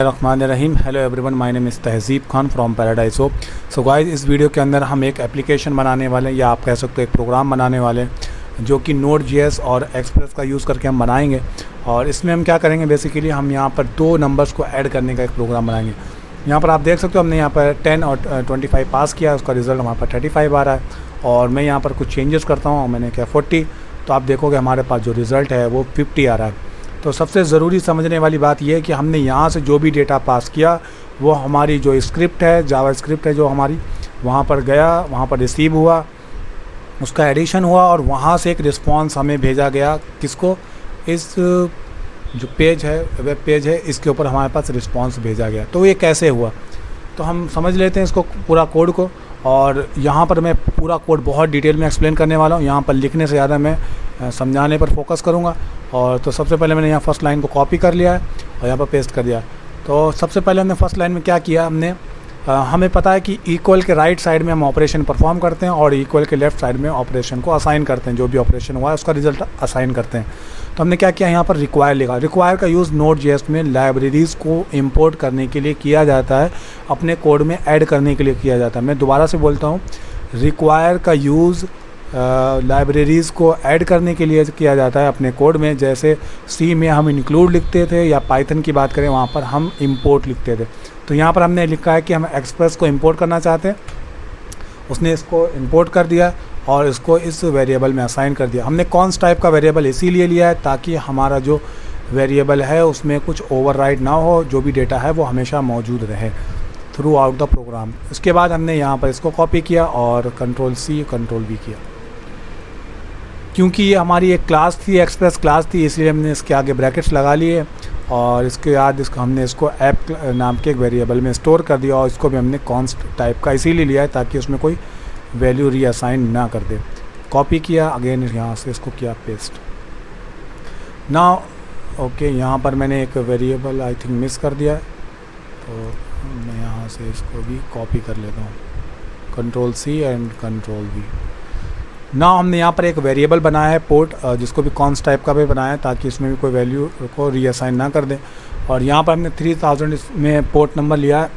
Rahim. Hello everyone, my name is Tahzeeb Khan from Paradise Hope. So guys, इस video के अंदर हम एक एप्लीकेशन बनाने वाले हैं, या आप कह सकते हो एक प्रोग्राम बनाने वाले हैं, जो कि Node.js और एक्सप्रेस का यूज़ करके हम बनाएंगे। और इसमें हम क्या करेंगे, बेसिकली हम यहाँ पर दो नंबर्स को ऐड करने का एक प्रोग्राम बनाएंगे। यहाँ पर आप देख सकते हो हमने यहाँ पर 10 और 25 पास किया, उसका रिज़ल्ट वहाँ पर 35 आ रहा है। और मैं यहाँ पर कुछ चेंजेस करता हूँ, मैंने क्या 40, तो आप देखोगे हमारे पास जो रिज़ल्ट है वो 50 आ रहा है। तो सबसे ज़रूरी समझने वाली बात यह है कि हमने यहाँ से जो भी डेटा पास किया वो हमारी जो स्क्रिप्ट है, जावा स्क्रिप्ट है जो हमारी, वहाँ पर गया, वहाँ पर रिसीव हुआ, उसका एडिशन हुआ और वहाँ से एक रिस्पॉन्स हमें भेजा गया। किसको? इस जो पेज है, वेब पेज है, इसके ऊपर हमारे पास रिस्पॉन्स भेजा गया। तो ये कैसे हुआ, तो हम समझ लेते हैं इसको पूरा कोड को। और यहाँ पर मैं पूरा कोड बहुत डिटेल में एक्सप्लेन करने वाला हूँ। यहाँ पर लिखने से ज़्यादा मैं समझाने पर फोकस करूँगा। और तो सबसे पहले मैंने यहाँ फर्स्ट लाइन को कॉपी कर लिया है और यहाँ पर पेस्ट कर दिया। तो सबसे पहले हमने फर्स्ट लाइन में क्या किया, हमें पता है कि इक्वल के राइट साइड में हम ऑपरेशन परफॉर्म करते हैं और इक्वल के लेफ़्ट साइड में ऑपरेशन को असाइन करते हैं। जो भी ऑपरेशन हुआ है उसका रिजल्ट असाइन करते हैं। तो हमने क्या किया, यहाँ पर रिक्वायर लिखा। रिक्वायर का यूज़ Node.js में लाइब्रेरीज़ को इंपोर्ट करने के लिए किया जाता है, अपने कोड में ऐड करने के लिए किया जाता है। मैं दोबारा से बोलता हूँ, रिक्वायर का यूज़ लाइब्रेरीज़ को ऐड करने के लिए किया जाता है अपने कोड में। जैसे सी में हम इंक्लूड लिखते थे, या पाइथन की बात करें वहाँ पर हम इंपोर्ट लिखते थे। तो यहाँ पर हमने लिखा है कि हम एक्सप्रेस को इंपोर्ट करना चाहते हैं, उसने इसको इंपोर्ट कर दिया और इसको इस वेरिएबल में असाइन कर दिया। हमने कॉन्स्ट टाइप का वेरिएबल इसीलिए लिया है ताकि हमारा जो वेरिएबल है उसमें कुछ ओवरराइड ना हो, जो भी डेटा है वो हमेशा मौजूद रहे थ्रू आउट द प्रोग्राम। उसके बाद हमने यहाँ पर इसको कॉपी किया और Ctrl+C Ctrl+V किया। क्योंकि ये हमारी एक क्लास थी, एक्सप्रेस क्लास थी, इसलिए हमने इसके आगे ब्रैकेट्स लगा लिए और इसके बाद हमने इसको ऐप नाम के एक वेरिएबल में स्टोर कर दिया। और इसको भी हमने कॉन्स्ट टाइप का इसीलिए लिया है ताकि उसमें कोई वैल्यू रीअसाइन ना कर दे। कॉपी किया, अगेन यहाँ से इसको किया पेस्ट। ना ओके, यहाँ पर मैंने एक वेरिएबल आई थिंक मिस कर दिया है, तो मैं यहाँ से इसको भी कॉपी कर लेता हूँ, Ctrl+C एंड Ctrl+V। ना हमने यहाँ पर एक वेरिएबल बनाया है पोर्ट, जिसको भी कॉन्स्ट टाइप का भी बनाया है ताकि इसमें भी कोई वैल्यू को रीअसाइन ना कर दें। और यहाँ पर हमने 3000 इसमें पोर्ट नंबर लिया है,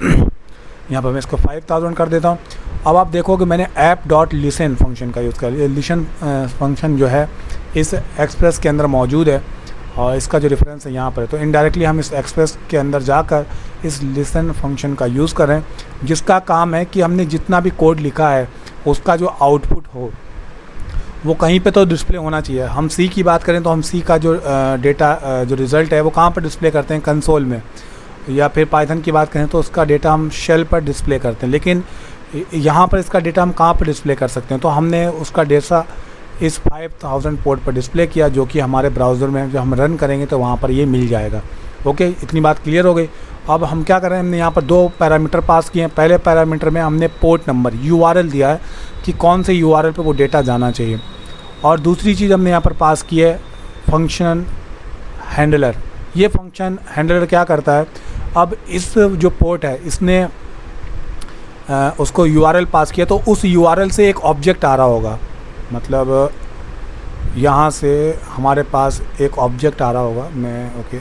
यहाँ पर मैं इसको 5000 कर देता हूँ। अब आप देखोगे मैंने app.listen फंक्शन का यूज़ कर लिया। लिसन फंक्शन जो है इस एक्सप्रेस के अंदर मौजूद है और इसका जो रेफरेंस है यहाँ पर है। तो इनडायरेक्टली हम इस एक्सप्रेस के अंदर जाकर इस लिसन फंक्शन का यूज़ करें, जिसका काम है कि हमने जितना भी कोड लिखा है उसका जो आउटपुट हो वो कहीं पे तो डिस्प्ले होना चाहिए। हम सी की बात करें तो हम सी का जो डेटा जो रिज़ल्ट है वो कहाँ पर डिस्प्ले करते हैं, कंसोल में। या फिर पाइथन की बात करें तो उसका डेटा हम शेल पर डिस्प्ले करते हैं। लेकिन यहाँ पर इसका डेटा हम कहाँ पर डिस्प्ले कर सकते हैं, तो हमने उसका डेटा इस 5000 पोर्ट पर डिस्प्ले किया, जो कि हमारे ब्राउज़र में जब हम रन करेंगे तो वहाँ पर ये मिल जाएगा। ओके, इतनी बात क्लियर हो गई। अब हम क्या कर रहे हैं, हमने यहाँ पर दो पैरामीटर पास किए हैं। पहले पैरामीटर में हमने पोर्ट नंबर URL दिया है कि कौन से URL पर वो डेटा जाना चाहिए। और दूसरी चीज़ हमने यहाँ पर पास की है फंक्शन हैंडलर। ये फंक्शन हैंडलर क्या करता है, अब इस जो पोर्ट है इसने उसको URL पास किया, तो उस URL से एक ऑब्जेक्ट आ रहा होगा। मतलब यहाँ से हमारे पास एक ऑब्जेक्ट आ रहा होगा। मैं ओके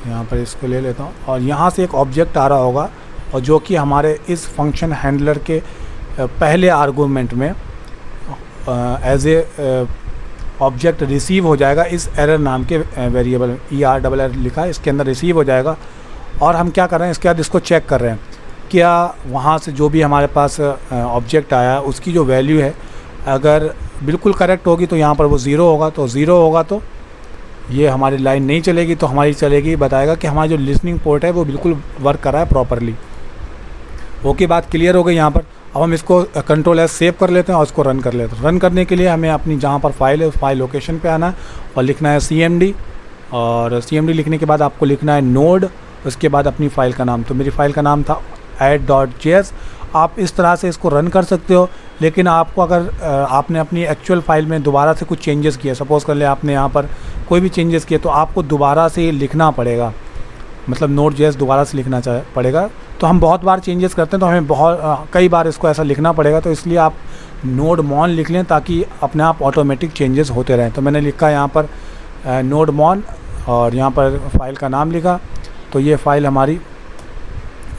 यहाँ पर इसको ले लेता हूँ और यहाँ से एक ऑब्जेक्ट आ रहा होगा, और जो कि हमारे इस फंक्शन हैंडलर के पहले आर्गूमेंट में एज ए ऑब्जेक्ट रिसीव हो जाएगा। इस एरर नाम के वेरिएबल ERR लिखा है, इसके अंदर रिसीव हो जाएगा। और हम क्या कर रहे हैं, इसके बाद इसको चेक कर रहे हैं क्या वहाँ से जो भी हमारे पास ऑब्जेक्ट आया उसकी जो वैल्यू है अगर बिल्कुल करेक्ट होगी तो यहाँ पर वो 0 होगा, तो 0 होगा तो ये हमारी लाइन नहीं चलेगी, तो हमारी चलेगी, बताएगा कि हमारा जो लिसनिंग पोर्ट है वो बिल्कुल वर्क कर रहा है प्रॉपरली। ओके, बात क्लियर हो गई यहाँ पर। अब हम इसको Ctrl+S सेव कर लेते हैं और इसको रन कर लेते हैं। रन करने के लिए हमें अपनी जहाँ पर फाइल है उस फाइल लोकेशन पे आना है और लिखना है CMD। और CMD लिखने के बाद आपको लिखना है नोड, उसके बाद अपनी फ़ाइल का नाम। तो मेरी फ़ाइल का नाम था add.js। आप इस तरह से इसको रन कर सकते हो, लेकिन आपको अगर आपने अपनी एक्चुअल फाइल में दोबारा से कुछ चेंजेस किए, सपोज़ कर ले आपने यहाँ पर कोई भी चेंजेस किए, तो आपको दोबारा से लिखना पड़ेगा, मतलब Node.js दोबारा से लिखना पड़ेगा। तो हम बहुत बार चेंजेस करते हैं तो हमें कई बार इसको ऐसा लिखना पड़ेगा, तो इसलिए आप nodemon लिख लें ताकि अपने आप ऑटोमेटिक चेंजेस होते रहें। तो मैंने लिखा यहाँ पर nodemon और यहाँ पर फाइल का नाम लिखा। तो ये फ़ाइल हमारी,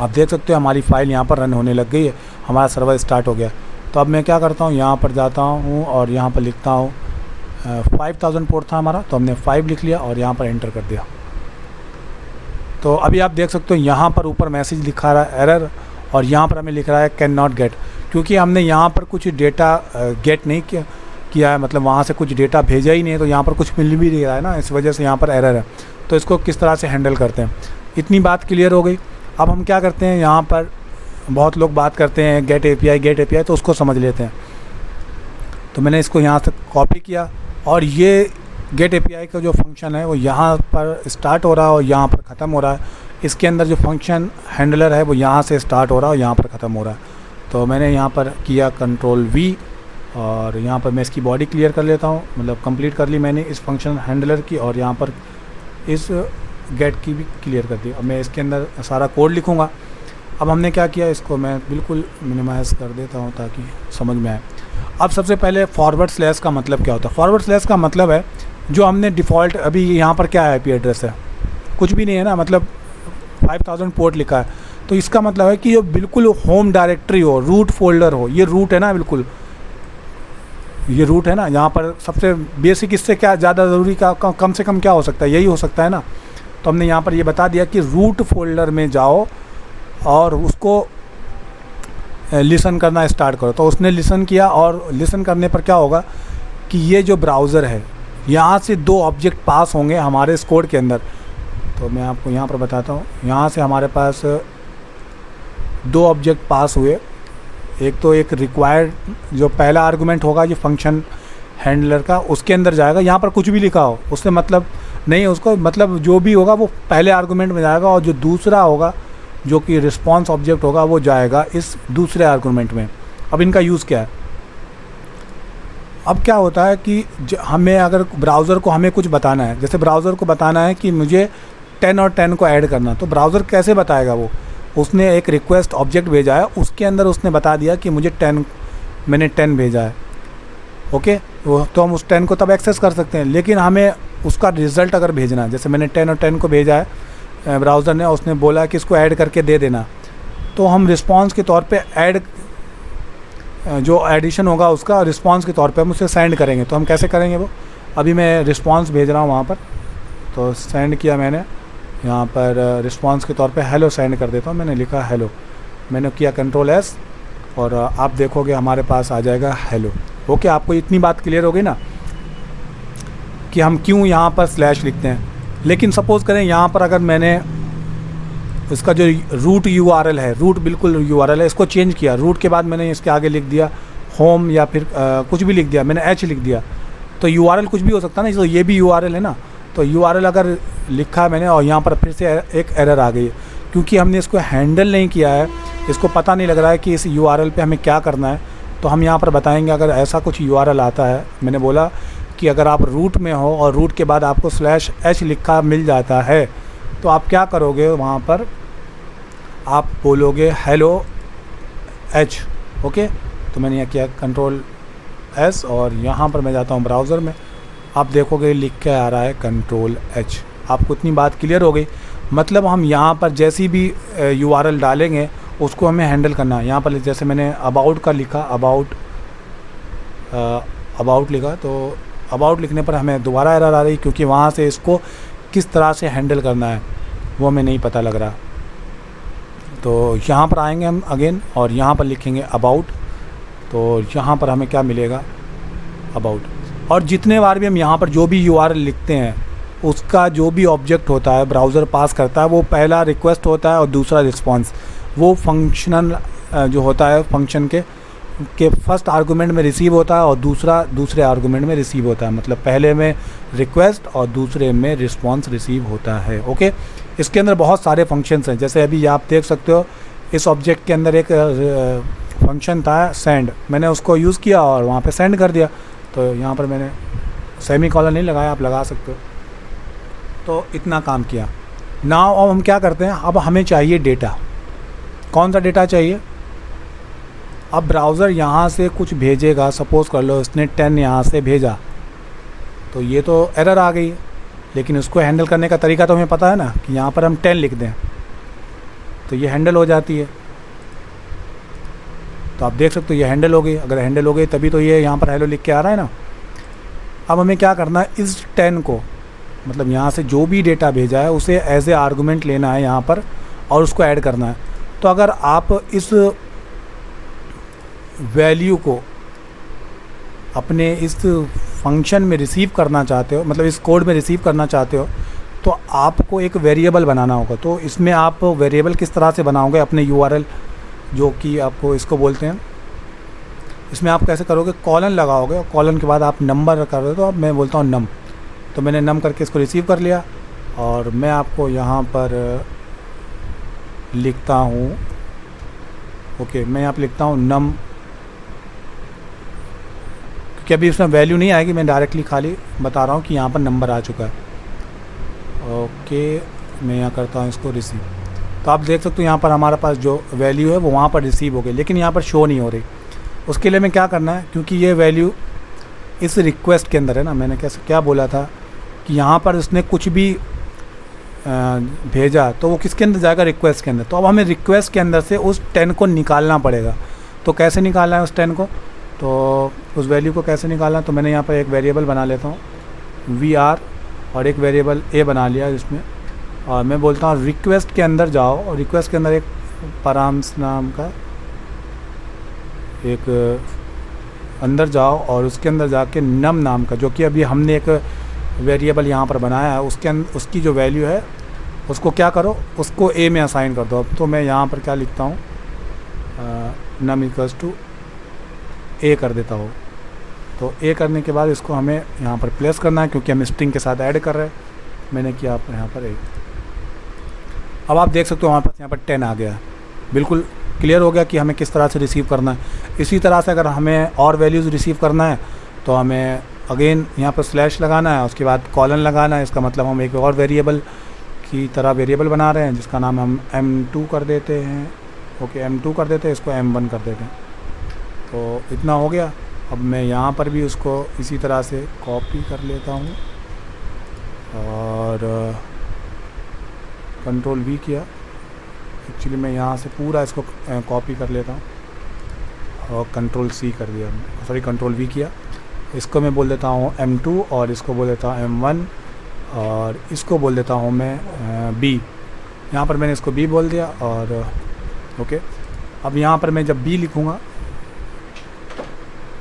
आप देख सकते हो हमारी फ़ाइल यहाँ पर रन होने लग गई है, हमारा सर्वर स्टार्ट हो गया। तो अब मैं क्या करता हूँ, यहाँ पर जाता हूँ और यहाँ पर लिखता हूँ 5000 पोर्ट था हमारा, तो हमने 5 लिख लिया और यहाँ पर एंटर कर दिया। तो अभी आप देख सकते हो यहाँ पर ऊपर मैसेज लिखा रहा है एरर, और यहाँ पर हमें लिख रहा है कैन नॉट गेट, क्योंकि हमने यहाँ पर कुछ डेटा गेट नहीं किया है, मतलब वहाँ से कुछ डेटा भेजा ही नहीं है, तो यहाँ पर कुछ मिल भी नहीं रहा है ना, इस वजह से यहाँ पर एरर है। तो इसको किस तरह से हैंडल करते हैं, इतनी बात क्लियर हो गई। अब हम क्या करते हैं, यहाँ पर बहुत लोग बात करते हैं गेट एपीआई, तो उसको समझ लेते हैं। तो मैंने इसको यहाँ से कॉपी किया, और ये गेट एपीआई का जो फंक्शन है वो यहाँ पर स्टार्ट हो रहा है और यहाँ पर ख़त्म हो रहा है। इसके अंदर जो फंक्शन हैंडलर है वो यहाँ से स्टार्ट हो रहा है और यहाँ पर ख़त्म हो रहा है। तो मैंने यहाँ पर किया कंट्रोल V, और यहाँ पर मैं इसकी बॉडी क्लियर कर लेता हूँ, मतलब कंप्लीट कर ली मैंने इस फंक्शन हैंडलर की, और यहाँ पर इस गेट की भी क्लियर कर दी। अब मैं इसके अंदर सारा कोड लिखूँगा। अब हमने क्या किया, इसको मैं बिल्कुल मिनिमाइज़ कर देता हूँ ताकि समझ में आए। अब सबसे पहले फॉरवर्ड स्लैश का मतलब क्या होता है। फॉरवर्ड स्लैश का मतलब है जो हमने डिफ़ॉल्ट, अभी यहाँ पर क्या आईपी एड्रेस है, कुछ भी नहीं है ना, मतलब 5000 पोर्ट लिखा है, तो इसका मतलब है कि जो बिल्कुल होम डायरेक्टरी हो, रूट फोल्डर हो, ये रूट है ना, बिल्कुल ये रूट है ना। यहाँ पर सबसे बेसिक, इससे क्या ज़्यादा ज़रूरी का कम से कम क्या हो सकता है, यही हो सकता है ना। तो हमने यहाँ पर ये बता दिया कि रूट फोल्डर में जाओ और उसको लिसन करना स्टार्ट करो। तो उसने लिसन किया, और लिसन करने पर क्या होगा कि ये जो ब्राउज़र है, यहाँ से 2 ऑब्जेक्ट पास होंगे हमारे इस कोड के अंदर। तो मैं आपको यहाँ पर बताता हूँ, यहाँ से हमारे पास 2 ऑब्जेक्ट पास हुए। एक तो एक रिक्वायर्ड, जो पहला आर्गुमेंट होगा ये फंक्शन हैंडलर का, उसके अंदर जाएगा। यहाँ पर कुछ भी लिखा हो उससे मतलब नहीं, उसको मतलब जो भी होगा वो पहले आर्गुमेंट में जाएगा, और जो दूसरा होगा जो कि रिस्पॉन्स ऑब्जेक्ट होगा वो जाएगा इस दूसरे आर्गुमेंट में। अब इनका यूज़ क्या है, अब क्या होता है कि हमें अगर ब्राउज़र को हमें कुछ बताना है, जैसे ब्राउज़र को बताना है कि मुझे 10 और 10 को ऐड करना, तो ब्राउज़र कैसे बताएगा, वो उसने एक रिक्वेस्ट ऑब्जेक्ट भेजा है, उसके अंदर उसने बता दिया कि मुझे 10, मैंने 10 भेजा है, ओके। तो हम उस 10 को तब एक्सेस कर सकते हैं, लेकिन हमें उसका रिज़ल्ट अगर भेजना है, जैसे मैंने 10 और 10 को भेजा है ब्राउज़र ने, उसने बोला कि इसको ऐड करके दे देना, तो हम रिस्पॉन्स के तौर पे ऐड, जो एडिशन होगा उसका रिस्पॉन्स के तौर पे हम उसे सेंड करेंगे। तो हम कैसे करेंगे वो, अभी मैं रिस्पॉन्स भेज रहा हूँ वहाँ पर, तो सेंड किया मैंने, यहाँ पर रिस्पॉन्स के तौर पे हेलो सेंड कर देता हूँ। मैंने लिखा हेलो, मैंने किया कंट्रोल S, और आप देखोगे हमारे पास आ जाएगा हेलो। ओके, आपको इतनी बात क्लियर हो गई ना कि हम क्यों यहाँ पर स्लैश लिखते हैं। लेकिन सपोज़ करें यहाँ पर अगर मैंने इसका जो रूट URL है, रूट बिल्कुल URL है, इसको चेंज किया, रूट के बाद मैंने इसके आगे लिख दिया होम, या फिर कुछ भी लिख दिया, मैंने H लिख दिया, तो URL कुछ भी हो सकता है ना, तो ये भी URL है ना। तो URL अगर लिखा मैंने और यहाँ पर फिर से एक एरर आ गई, क्योंकि हमने इसको हैंडल नहीं किया है, इसको पता नहीं लग रहा है कि इस URL पे हमें क्या करना है। तो हम यहाँ पर बताएंगे, अगर ऐसा कुछ URL आता है, मैंने बोला कि अगर आप रूट में हो और रूट के बाद आपको /h लिखा मिल जाता है, तो आप क्या करोगे, वहाँ पर आप बोलोगे हेलो H, ओके। तो मैंने यह किया कंट्रोल S, और यहाँ पर मैं जाता हूँ ब्राउज़र में, आप देखोगे लिख के आ रहा है कंट्रोल H। आपको इतनी बात क्लियर हो गई, मतलब हम यहाँ पर जैसी भी URL डालेंगे उसको हमें हैंडल करना है। यहाँ पर जैसे मैंने अबाउट का लिखा, अबाउट लिखा, तो अबाउट लिखने पर हमें दोबारा एरर आ रही, क्योंकि वहाँ से इसको किस तरह से हैंडल करना है वो हमें नहीं पता लग रहा। तो यहाँ पर आएंगे हम अगेन, और यहाँ पर लिखेंगे अबाउट, तो यहाँ पर हमें क्या मिलेगा, अबाउट। और जितने बार भी हम यहाँ पर जो भी URL लिखते हैं, उसका जो भी ऑब्जेक्ट होता है ब्राउज़र पास करता है, वो पहला रिक्वेस्ट होता है और दूसरा रिस्पॉन्स। वो फंक्शनल जो होता है फंक्शन के फर्स्ट आर्गुमेंट में रिसीव होता है और दूसरे आर्गुमेंट में रिसीव होता है, मतलब पहले में रिक्वेस्ट और दूसरे में रिस्पॉन्स रिसीव होता है, ओके। इसके अंदर बहुत सारे फंक्शंस हैं, जैसे अभी आप देख सकते हो इस ऑब्जेक्ट के अंदर एक फंक्शन था सेंड, मैंने उसको यूज़ किया और वहाँ पे सेंड कर दिया। तो यहाँ पर मैंने सेमीकोलन नहीं लगाया, आप लगा सकते हो। तो इतना काम किया। नाउ अब हम क्या करते हैं, अब हमें चाहिए डेटा। कौन सा डेटा चाहिए, अब ब्राउज़र यहाँ से कुछ भेजेगा, सपोज़ कर लो इसने 10 यहाँ से भेजा, तो ये तो एरर आ गई, लेकिन उसको हैंडल करने का तरीका तो हमें पता है ना कि यहाँ पर हम 10 लिख दें तो ये हैंडल हो जाती है। तो आप देख सकते हो ये हैंडल हो गई। अगर हैंडल हो गई तभी तो ये यहाँ पर हेलो लिख के आ रहा है ना। अब हमें क्या करना है, इस 10 को मतलब यहाँ से जो भी डेटा भेजा है उसे एज ए आर्गूमेंट लेना है यहाँ पर और उसको ऐड करना है। तो अगर आप इस वैल्यू को अपने इस फंक्शन में रिसीव करना चाहते हो, मतलब इस कोड में रिसीव करना चाहते हो, तो आपको एक वेरिएबल बनाना होगा। तो इसमें आप वेरिएबल किस तरह से बनाओगे, अपने यूआरएल जो कि आपको इसको बोलते हैं, इसमें आप कैसे करोगे, कॉलन लगाओगे और कॉलन के बाद आप नंबर कर दो। तो अब मैं बोलता हूँ नम, तो मैंने नम करके इसको रिसीव कर लिया और मैं आपको यहाँ पर लिखता हूँ, ओके मैं यहाँ पर लिखता हूँ नम, क्योंकि अभी इसमें वैल्यू नहीं आएगी, मैं डायरेक्टली खाली बता रहा हूँ कि यहाँ पर नंबर आ चुका है। ओके मैं यहाँ करता हूँ इसको रिसीव। तो आप देख सकते हो यहाँ पर हमारे पास जो वैल्यू है वो वहाँ पर रिसीव हो गई, लेकिन यहाँ पर शो नहीं हो रही। उसके लिए मैं क्या करना है, क्योंकि ये वैल्यू इस रिक्वेस्ट के अंदर है ना, मैंने कैसे क्या बोला था कि यहाँ पर उसने कुछ भी भेजा तो वो किसके अंदर जाएगा, रिक्वेस्ट के अंदर। तो अब हमें रिक्वेस्ट के अंदर से उस 10 को निकालना पड़ेगा। तो कैसे निकालना है उस 10 को, तो उस वैल्यू को कैसे निकालना है, तो मैंने यहाँ पर एक वेरिएबल बना लेता हूँ VR और एक वेरिएबल A बना लिया जिसमें, और मैं बोलता हूँ रिक्वेस्ट के अंदर जाओ और रिक्वेस्ट के अंदर एक पराम्स नाम का एक अंदर जाओ और उसके अंदर जाके नम नाम का, जो कि अभी हमने एक वेरिएबल यहाँ पर बनाया है, उसके अंदर उसकी जो वैल्यू है उसको क्या करो, उसको A में असाइन कर दो। अब तो मैं यहाँ पर क्या लिखता हूँ, नम इक्वल्स टू A कर देता हूँ। तो A करने के बाद इसको हमें यहाँ पर प्लेस करना है, क्योंकि हम स्ट्रिंग के साथ ऐड कर रहे हैं। मैंने किया आप यहाँ पर A। अब आप देख सकते हो हमारे पास यहाँ पर 10 आ गया, बिल्कुल क्लियर हो गया कि हमें किस तरह से रिसीव करना है। इसी तरह से अगर हमें और वैल्यूज़ रिसीव करना है तो हमें अगेन यहाँ पर स्लैश लगाना है, उसके बाद कॉलन लगाना है। इसका मतलब हम एक और वेरिएबल की तरह वेरिएबल बना रहे हैं जिसका नाम हम M2 कर देते हैं। ओके M2 कर देते हैं, इसको M1 कर देते हैं। तो इतना हो गया। अब मैं यहाँ पर भी उसको इसी तरह से कॉपी कर लेता हूँ और कंट्रोल V किया। एक्चुअली मैं यहाँ से पूरा इसको कॉपी कर लेता हूँ और कंट्रोल C कर दिया, सॉरी कंट्रोल V किया। इसको मैं बोल देता हूँ M2 और इसको बोल देता हूँ M1 और इसको बोल देता हूँ मैं B। यहाँ पर मैंने इसको B बोल दिया और ओके। अब यहाँ पर मैं जब B लिखूँगा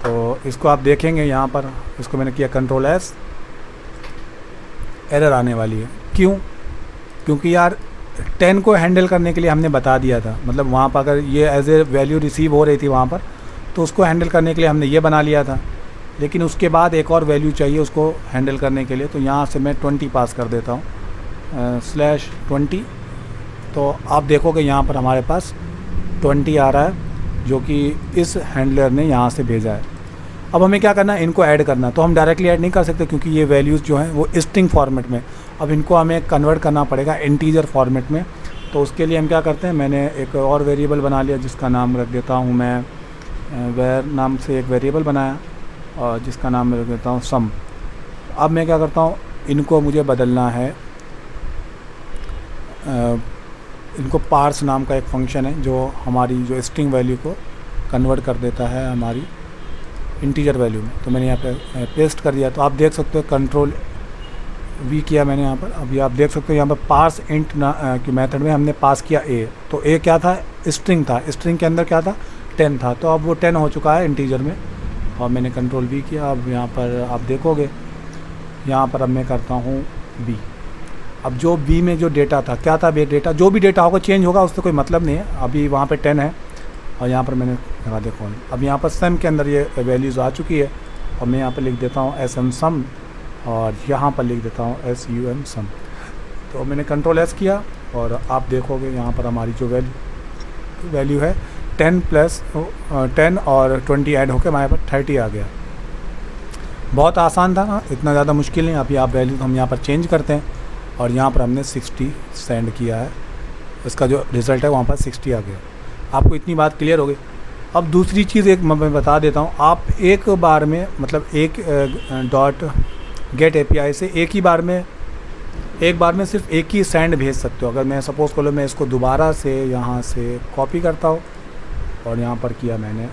तो इसको आप देखेंगे, यहाँ पर इसको मैंने किया कंट्रोल S, एरर आने वाली है। क्यों? क्योंकि यार 10 को हैंडल करने के लिए हमने बता दिया था, मतलब वहाँ पर अगर ये एज ए वैल्यू रिसीव हो रही थी वहाँ पर, तो उसको हैंडल करने के लिए हमने ये बना लिया था। लेकिन उसके बाद एक और वैल्यू चाहिए उसको हैंडल करने के लिए, तो यहाँ से मैं 20 पास कर देता हूँ /20। तो आप देखोगे यहाँ पर हमारे पास 20 आ रहा है जो कि इस हैंडलर ने यहाँ से भेजा है। अब हमें क्या करना है, इनको ऐड करना। तो हम डायरेक्टली ऐड नहीं कर सकते क्योंकि ये वैल्यूज़ जो हैं वो स्ट्रिंग फॉर्मेट में, अब इनको हमें कन्वर्ट करना पड़ेगा इंटीजर फॉर्मेट में। तो उसके लिए हम क्या करते हैं, मैंने एक और वेरिएबल बना लिया जिसका नाम रख देता हूँ मैं वेर नाम से एक वेरिएबल बनाया और जिसका नाम मैं रख देता हूँ सम। अब मैं क्या करता हूँ, इनको मुझे बदलना है, इनको पार्स नाम का एक फंक्शन है जो हमारी जो स्ट्रिंग वैल्यू को कन्वर्ट कर देता है हमारी इंटीजर वैल्यू में। तो मैंने यहाँ पे पेस्ट कर दिया। तो आप देख सकते हो कंट्रोल V किया मैंने यहाँ पर। अभी आप देख सकते हो यहाँ पर पार्स इंट की मेथड में हमने पास किया A। तो A क्या था, स्ट्रिंग था, स्ट्रिंग के अंदर क्या था 10 था। तो अब वो 10 हो चुका है इंटीजर में और मैंने कंट्रोल V किया। अब यहाँ पर आप देखोगे, यहाँ पर अब मैं करता हूँ B। अब जो B में जो डेटा था, क्या था बे डेटा, जो भी डेटा होगा चेंज होगा, उससे कोई मतलब नहीं है। अभी वहाँ पे 10 है और यहाँ पर मैंने लगा देखो। अब यहाँ पर सम के अंदर ये वैल्यूज़ आ चुकी है और मैं यहाँ पर लिख देता हूँ SM सम और यहाँ पर लिख देता हूँ SUM सम। तो मैंने कंट्रोल S किया और आप देखोगे यहाँ पर हमारी जो वैल्यू है 10 और 20 ऐड होकर हमारे पास 30 आ गया। बहुत आसान था, इतना ज़्यादा मुश्किल नहीं। अभी आप वैल्यू हम यहाँ पर चेंज करते हैं और यहाँ पर हमने 60 सेंड किया है, इसका जो रिज़ल्ट है वहाँ पर 60 आ गया। आपको इतनी बात क्लियर हो गई। अब दूसरी चीज़ एक मैं बता देता हूँ, आप एक बार में मतलब एक डॉट गेट API से एक ही बार में एक बार में सिर्फ एक ही सेंड भेज सकते हो। अगर मैं सपोज़ करो मैं इसको दोबारा से यहाँ से कॉपी करता हूँ और यहाँ पर किया मैंने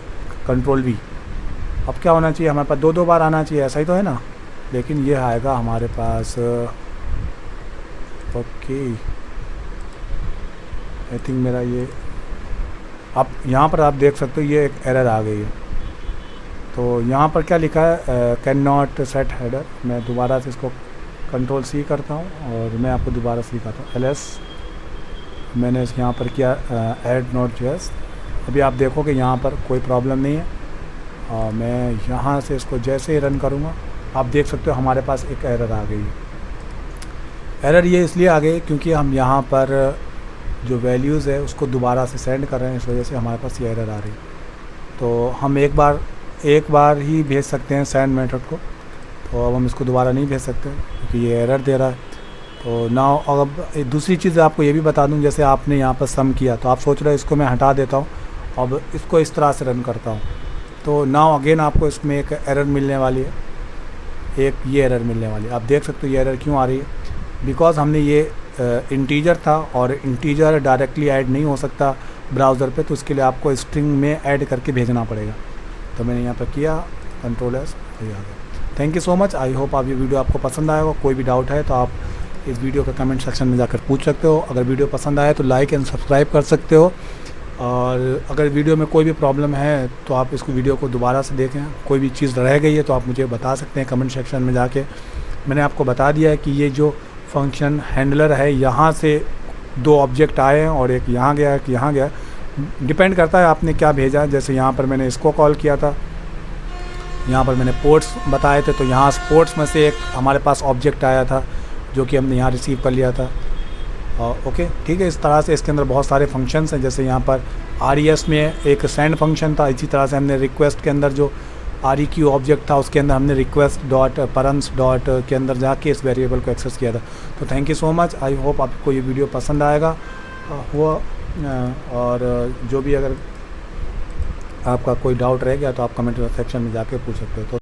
Ctrl+V, अब क्या होना चाहिए, हमारे पास दो बार आना चाहिए, ऐसा ही तो है ना, लेकिन ये आएगा हमारे पास। ओके, आई थिंक मेरा ये, अब यहाँ पर आप देख सकते हो ये एक एरर आ गई है। तो यहाँ पर क्या लिखा है, कैन नॉट सेट हेडर। मैं दोबारा से इसको Ctrl+C करता हूँ और मैं आपको दोबारा से दिखाता हूँ। ls मैंने यहाँ पर किया ऐड Node.js। अभी आप देखो कि यहाँ पर कोई प्रॉब्लम नहीं है। और मैं यहाँ से इसको जैसे ही रन करूँगा आप देख सकते हो हमारे पास एक एरर आ गई है। एरर ये इसलिए आ गई क्योंकि हम यहाँ पर जो वैल्यूज़ है उसको दोबारा से सेंड कर रहे हैं, इस वजह से हमारे पास ये एरर आ रही। तो हम एक बार ही भेज सकते हैं सेंड मेथड को, तो अब हम इसको दोबारा नहीं भेज सकते क्योंकि ये एरर दे रहा है। तो नाउ अब दूसरी चीज़ आपको ये भी बता दूं, जैसे आपने यहाँ पर सम किया तो आप सोच रहे हो इसको मैं हटा देता हूँ, अब इसको इस तरह से रन करता हूँ, तो नाउ अगेन आपको इसमें एक एरर मिलने वाली है, एक ये एरर मिलने वाली है। आप देख सकते हो ये एरर क्यों आ रही है, बिकॉज हमने ये इंटीजर था और इंटीजर डायरेक्टली ऐड नहीं हो सकता ब्राउज़र पे, तो उसके लिए आपको स्ट्रिंग में ऐड करके भेजना पड़ेगा। तो मैंने यहाँ पर किया Ctrl+S, ये आ गया। Thank you so much. I hope आप ये वीडियो आपको पसंद आएगा। कोई भी डाउट है तो आप इस वीडियो का कमेंट सेक्शन में जाकर पूछ सकते हो। अगर वीडियो पसंद आए तो लाइक एंड सब्सक्राइब कर सकते हो, और अगर वीडियो में कोई भी प्रॉब्लम है तो आप इसको वीडियो को दोबारा से देखें। कोई भी चीज़ रह गई है तो आप मुझे बता सकते हैं कमेंट सेक्शन में जाके। मैंने आपको बता दिया है कि ये जो फंक्शन हैंडलर है, यहाँ से 2 ऑब्जेक्ट आए हैं और एक यहाँ गया, एक यहाँ गया, डिपेंड करता है आपने क्या भेजा है। जैसे यहाँ पर मैंने इसको कॉल किया था, यहाँ पर मैंने पोर्ट्स बताए थे, तो यहाँ पोर्ट्स में से एक हमारे पास ऑब्जेक्ट आया था जो कि हमने यहाँ रिसीव कर लिया था। ओके, ठीक है। इस तरह से इसके अंदर बहुत सारे फंक्शंस हैं। जैसे यहाँ पर RES में एक सेंड फंक्शन था, इसी तरह से हमने रिक्वेस्ट के अंदर जो REQ ऑब्जेक्ट था उसके अंदर हमने रिक्वेस्ट डॉट परंस डॉट के अंदर जाके इस वेरिएबल को एक्सेस किया था। तो thank you so much. I hope आपको ये वीडियो पसंद आएगा और जो भी अगर आपका कोई डाउट रह गया तो आप कमेंट सेक्शन में जाके पूछ सकते हो। तो